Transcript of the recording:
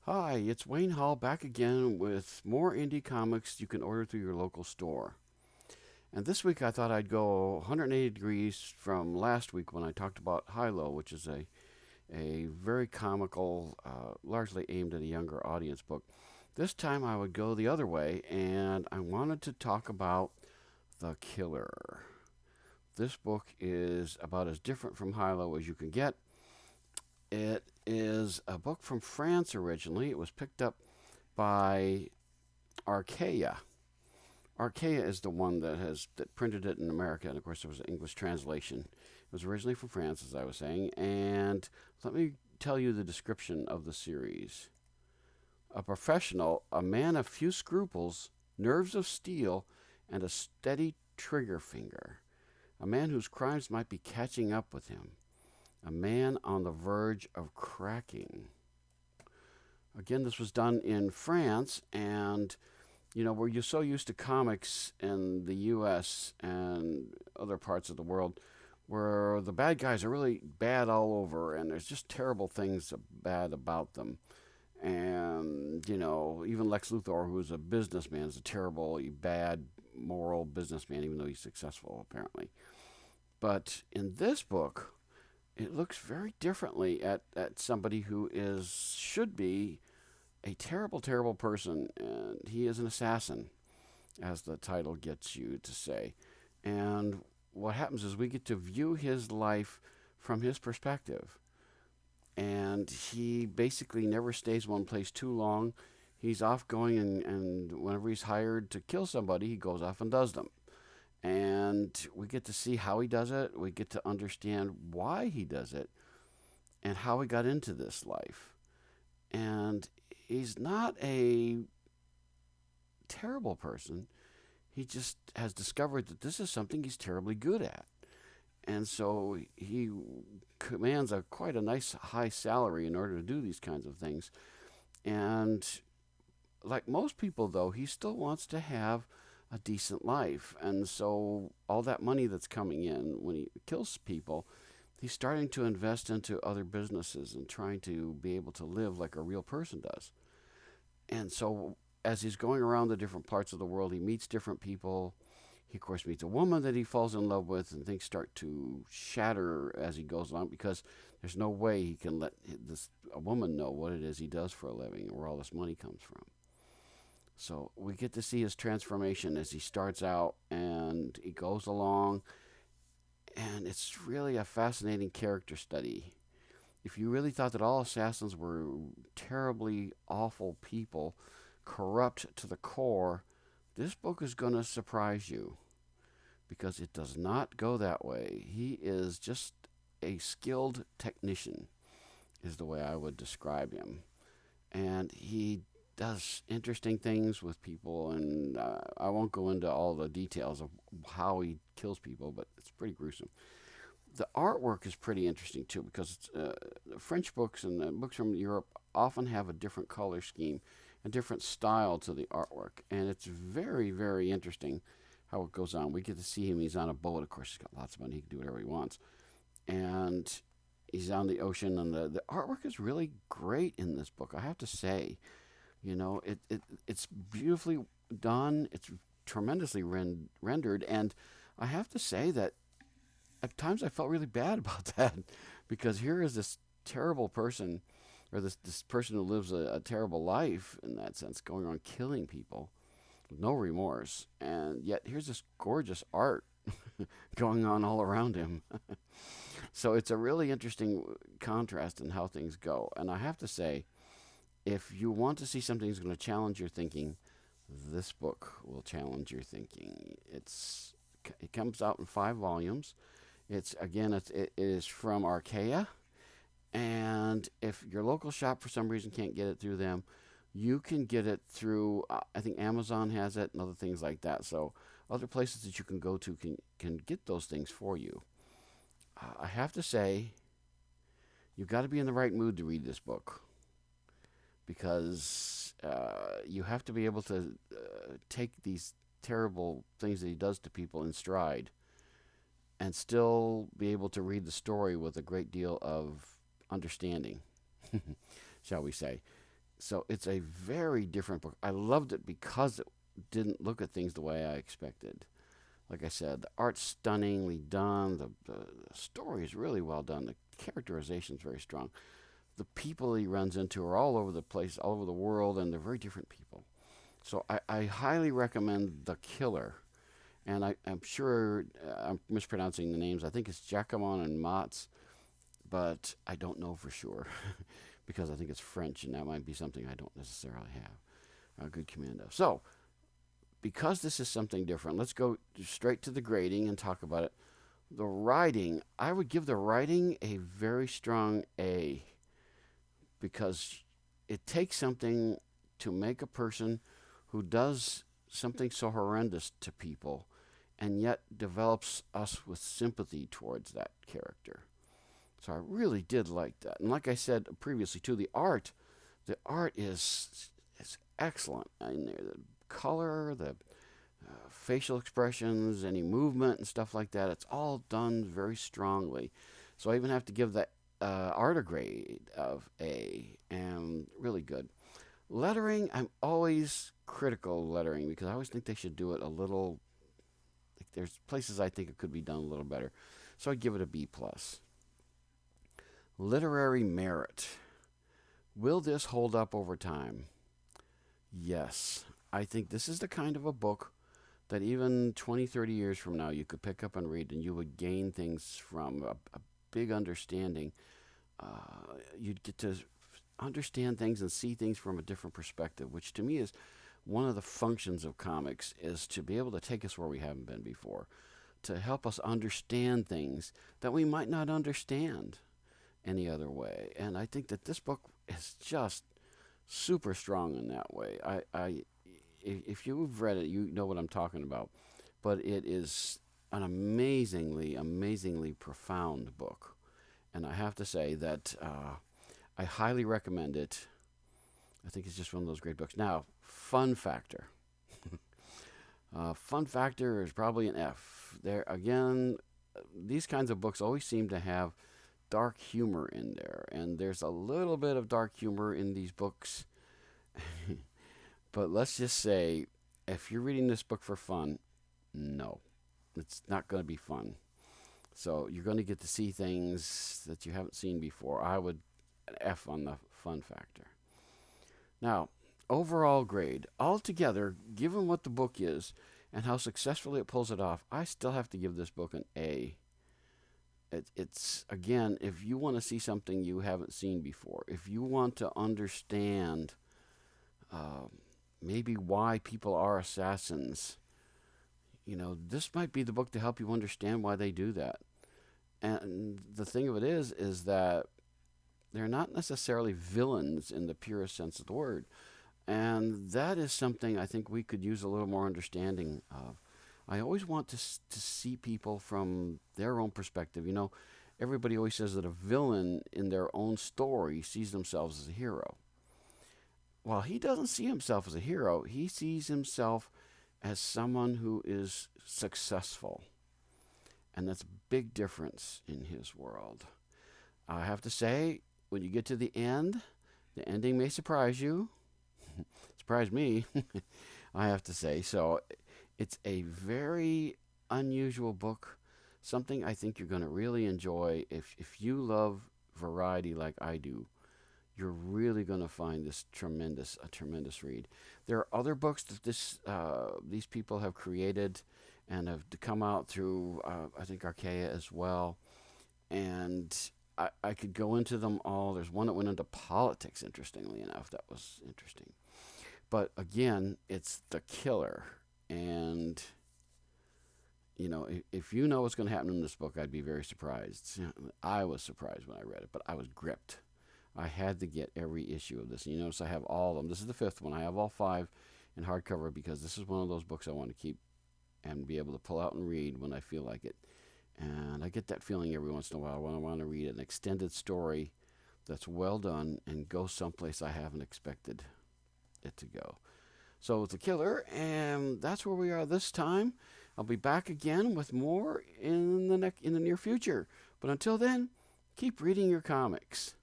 Hi, it's Wayne Hall back again with more indie comics you can order through your local store. And this week I thought I'd go 180 degrees from last week when I talked about Hilo, which is a very comical, largely aimed at a younger audience book. This time I would go the other way, and I wanted to talk about The Killer. This book is about as different from Hilo as you can get. It is a book from France originally. It was picked up by Archaea. Archaea is the one that printed it in America, and of course there was an English translation. It was originally from France, as I was saying, and let me tell you the description of the series. A professional, a man of few scruples, nerves of steel, and a steady trigger finger. A man whose crimes might be catching up with him. A man on the verge of cracking. Again, this was done in France, and where you're so used to comics in the U.S. and other parts of the world, where the bad guys are really bad all over, and there's just terrible things bad about them. And even Lex Luthor, who's a businessman, is a terrible, bad, moral businessman, even though he's successful apparently. But in this book, it looks very differently at somebody who should be a terrible, terrible person, and he is an assassin, as the title gets you to say. And what happens is we get to view his life from his perspective. And he basically never stays one place too long. He's off going, and whenever he's hired to kill somebody, he goes off and does them. And we get to see how he does it. We get to understand why he does it and how he got into this life. And he's not a terrible person. He just has discovered that this is something he's terribly good at. And so he commands quite a nice high salary in order to do these kinds of things. And like most people, though, he still wants to have a decent life. And so all that money that's coming in when he kills people, he's starting to invest into other businesses and trying to be able to live like a real person does. And so as he's going around the different parts of the world, he meets different people. He, of course, meets a woman that he falls in love with, and things start to shatter as he goes along because there's no way he can let a woman know what it is he does for a living or where all this money comes from. So we get to see his transformation as he starts out and he goes along, and it's really a fascinating character study. If you really thought that all assassins were terribly awful people, corrupt to the core, this book is going to surprise you because it does not go that way. He is just a skilled technician, is the way I would describe him. And he does interesting things with people, and I won't go into all the details of how he kills people, but it's pretty gruesome. The artwork is pretty interesting too because French books and books from Europe often have a different color scheme, a different style to the artwork, and it's very, very interesting how it goes on. We get to see him. He's on a boat. Of course, he's got lots of money. He can do whatever he wants, and he's on the ocean. And the artwork is really great in this book. I have to say, it's beautifully done. It's tremendously rendered, and I have to say that at times I felt really bad about that because here is this terrible person, or this person who lives a terrible life in that sense, going around killing people with no remorse, and yet here's this gorgeous art going on all around him. So it's a really interesting contrast in how things go. And I have to say, if you want to see something that's going to challenge your thinking, this book will challenge your thinking. It comes out in 5 volumes. It is from Archaea, and if your local shop for some reason can't get it through them, you can get it through. I think Amazon has it and other things like that. So other places that you can go to can get those things for you. I have to say, you've got to be in the right mood to read this book because you have to be able to take these terrible things that he does to people in stride and still be able to read the story with a great deal of understanding, shall we say. So it's a very different book. I loved it because it didn't look at things the way I expected. Like I said, the art's stunningly done. The story is really well done. The characterization is very strong. The people he runs into are all over the place, all over the world, and they're very different people. So I highly recommend The Killer. And I'm sure I'm mispronouncing the names. I think it's Jacquemont and Mats, but I don't know for sure because I think it's French, and that might be something I don't necessarily have a good command of. So, because this is something different, let's go straight to the grading and talk about it. The writing, I would give the writing a very strong A because it takes something to make a person who does something so horrendous to people and yet develops us with sympathy towards that character. So I really did like that. And like I said previously too, the art is excellent in there. The color, the facial expressions, any movement and stuff like that, it's all done very strongly. So I even have to give the art a grade of A, and really good. Lettering, I'm always critical of lettering because I always think they should do it a little. Like there's places I think it could be done a little better, so I give it a B plus. Literary merit. Will this hold up over time? Yes. I think this is the kind of a book that even 20, 30 years from now you could pick up and read and you would gain things from a big understanding. You'd get to understand things and see things from a different perspective, which to me is one of the functions of comics, is to be able to take us where we haven't been before, to help us understand things that we might not understand any other way. And I think that this book is just super strong in that way. If you've read it, you know what I'm talking about. But it is an amazingly, amazingly profound book. And I have to say that I highly recommend it. I think it's just one of those great books. Now, fun factor. Fun factor is probably an F. There again, these kinds of books always seem to have dark humor in there, and there's a little bit of dark humor in these books. But let's just say, if you're reading this book for fun, no, it's not going to be fun. So you're going to get to see things that you haven't seen before. I would an F on the fun factor. Now, overall grade, altogether, given what the book is and how successfully it pulls it off, I still have to give this book an A. It's again, if you want to see something you haven't seen before, if you want to understand maybe why people are assassins, this might be the book to help you understand why they do that. And the thing of it is that they're not necessarily villains in the purest sense of the word. And that is something I think we could use a little more understanding of. I always want to see people from their own perspective. Everybody always says that a villain in their own story sees themselves as a hero. Well, he doesn't see himself as a hero. He sees himself as someone who is successful. And that's a big difference in his world. I have to say, when you get to the ending may surprise you. Surprised me, I have to say. So it's a very unusual book, something I think you're going to really enjoy. If you love variety like I do, you're really going to find this a tremendous read. There are other books that these people have created and have come out through, I think, Archaea as well. And I could go into them all. There's one that went into politics, interestingly enough. That was interesting. But again, it's The Killer. And, if you know what's going to happen in this book, I'd be very surprised. I was surprised when I read it, but I was gripped. I had to get every issue of this. And you notice I have all of them. This is the fifth one. I have all 5 in hardcover because this is one of those books I want to keep and be able to pull out and read when I feel like it. And I get that feeling every once in a while when I want to read an extended story that's well done and go someplace I haven't expected it to go. So it's The Killer, and that's where we are this time. I'll be back again with more in the near future. But until then, keep reading your comics.